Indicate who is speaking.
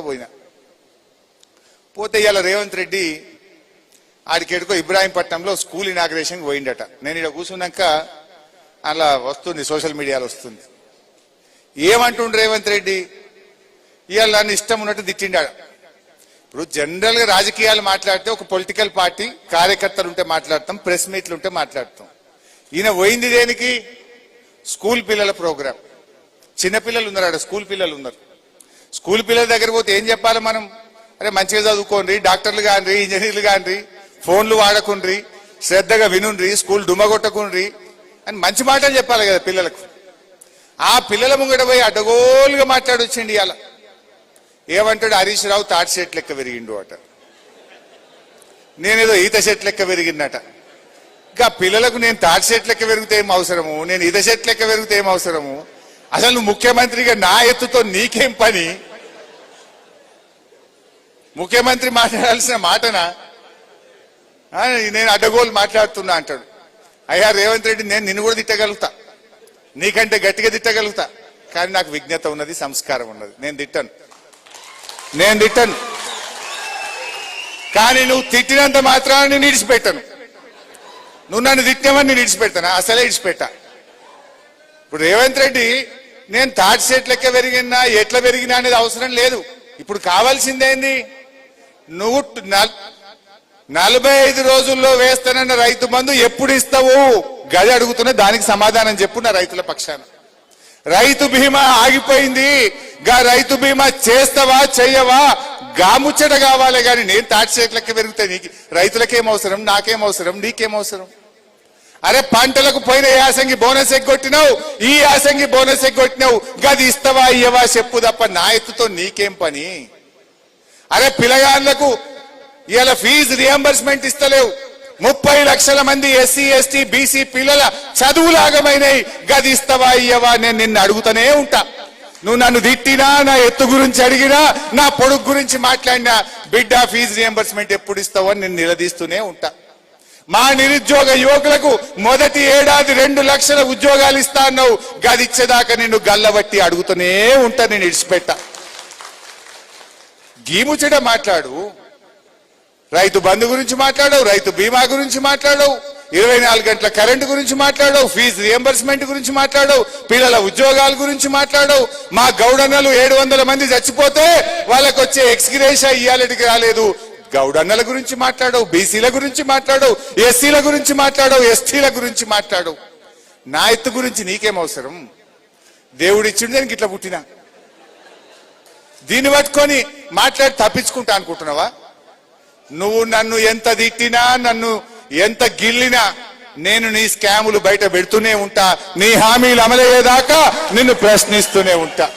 Speaker 1: పోయినా పోతే ఇవాళ రేవంత్ రెడ్డి ఆడికెడుకో ఇబ్రాహీంపట్నంలో స్కూల్ ఇనాగ్రేషన్ పోయిండట. నేను ఇక్కడ కూర్చున్నాక అలా వస్తుంది, సోషల్ మీడియాలో వస్తుంది. ఏమంటుండు రేవంత్ రెడ్డి? ఇవాళ నన్ను ఇష్టం ఉన్నట్టు తిట్టిండాడు. ఇప్పుడు జనరల్ గా రాజకీయాలు మాట్లాడితే ఒక పొలిటికల్ పార్టీ కార్యకర్తలు ఉంటే మాట్లాడతాం, ప్రెస్ మీట్లు ఉంటే మాట్లాడతాం. ఈయన పోయింది దేనికి? స్కూల్ పిల్లల ప్రోగ్రాం. చిన్నపిల్లలు ఉన్నారు, స్కూల్ పిల్లలు ఉన్నారు. స్కూల్ పిల్లల దగ్గర పోతే ఏం చెప్పాలి మనం? అరే మంచిగా చదువుకోండి, డాక్టర్లు కాండ్రి, ఇంజనీర్లు కాండ్రి, ఫోన్లు వాడకుండ్రి, శ్రద్ధగా వినుండ్రి, స్కూల్ డుమ్మగొట్టకుండ్రి అని మంచి మాటలు చెప్పాలి కదా పిల్లలకు. ఆ పిల్లల ముంగట పోయి అడ్డగోలుగా మాట్లాడొచ్చిండి. ఇవాళ ఏమంటాడు? హరీష్ రావు తాటి చెట్టు లెక్క పెరిగిండు అట, నేనేదో ఈత చెట్టు లెక్క పెరిగిందట. ఇంకా పిల్లలకు నేను తాటి చెట్టు లెక్క పెరిగితే ఏం అవసరము, నేను ఈత చెట్టు లెక్క పెరిగితే ఏం అవసరము? అసలు నువ్వు ముఖ్యమంత్రిగా నా ఎత్తుతో నీకేం పని? ముఖ్యమంత్రి మాట్లాడాల్సిన మాటనా? నేను అడ్డగోలు మాట్లాడుతున్నా అంటాడు. అయ్యా రేవంత్ రెడ్డి, నేను నిన్ను కూడా తిట్టగలుగుతా, నీకంటే గట్టిగా తిట్టగలుగుతా, కానీ నాకు విజ్ఞత ఉన్నది, సంస్కారం ఉన్నది. నేను తిట్టాను. కానీ నువ్వు తిట్టినంత మాత్రాన్ని నేను ఇడిచిపెట్టాను. నువ్వు నన్ను తిట్టామని నేను ఇడిచిపెడతానా? అసలే ఇడిచిపెట్టా. ఇప్పుడు రేవంత్ రెడ్డి నేను తాటి చెట్టు లెక్క పెరిగినా ఎట్లా పెరిగినా అనేది అవసరం లేదు. ఇప్పుడు కావాల్సిందేంది? నువ్వు 45 రోజుల్లో వేస్తానన్న రైతు బంధు ఎప్పుడు ఇస్తావు? గది అడుగుతున్నా, దానికి సమాధానం చెప్పు నా రైతుల పక్షాన. రైతు బీమా ఆగిపోయింది, గా రైతు బీమా చేస్తావా చెయ్యవా? గాముచ్చట కావాలి. కానీ నేను తాటి చెట్టు లెక్క పెరిగితే నీకు రైతులకేం అవసరం, నాకేం అవసరం, నీకేం అవసరం? అరే పంటలకు పోయిన యాసంగి బోనస్ ఎగ్గొట్టినావు, ఈ యాసంగి బోనస్ ఎగ్గొట్టినావు, గది ఇస్తావా ఇయ్యవా చెప్పు తప్ప నా ఎత్తుతో నీకేం పని? అరే పిల్లగాళ్ళకు ఇవాళ ఫీజు రియంబర్స్మెంట్ ఇస్తలేవు. 30 లక్షల మంది ఎస్సీ ఎస్టీ బీసీ పిల్లల చదువులాగమైనవి, గది ఇస్తావా ఇయ్యవా? నేను నిన్ను అడుగుతూనే ఉంటా. నువ్వు నన్ను తిట్టినా, నా ఎత్తు గురించి అడిగినా, నా పొడుగు గురించి మాట్లాడినా, బిడ్డ ఫీజు రియంబర్స్మెంట్ ఎప్పుడు ఇస్తావో నేను నిలదీస్తూనే ఉంటా. మా నిరుద్యోగ యువకులకు మొదటి ఏడాది 2 లక్షల ఉద్యోగాలు ఇస్తా అన్నావు, గది ఇచ్చేదాకా నిన్ను గల్లబట్టి అడుగుతూనే ఉంటా, నేను ఇడిచిపెట్టా. గీముచ్చట మాట్లాడు, రైతు బంధు గురించి మాట్లాడవు, రైతు బీమా గురించి మాట్లాడవు, 24 గంటల కరెంటు గురించి మాట్లాడవు, ఫీజు రియంబర్స్మెంట్ గురించి మాట్లాడవు, పిల్లల ఉద్యోగాల గురించి మాట్లాడవు. మా గౌడన్నలు 700 మంది చచ్చిపోతే వాళ్ళకు వచ్చే ఎక్స్గ్రేషియా ఇయ్యాలటికి రాలేదు. గౌడన్నల గురించి మాట్లాడవు, బీసీల గురించి మాట్లాడవు, ఎస్సీల గురించి మాట్లాడవు, ఎస్టీల గురించి మాట్లాడవు. నా ఎత్తు గురించి నీకేం అవసరం? దేవుడిచ్చిండు, నేను గిట్లా పుట్టినా. దీన్ని పట్టుకొని మాట్లాడి తప్పించుకుంటా అనుకుంటున్నావా? నువ్వు నన్ను ఎంత తిట్టినా, నన్ను ఎంత గిల్లినా, నేను నీ స్కాములు బయట పెడుతూనే ఉంటా. నీ హామీలు అమలయ్యేదాకా నిన్ను ప్రశ్నిస్తూనే ఉంటా.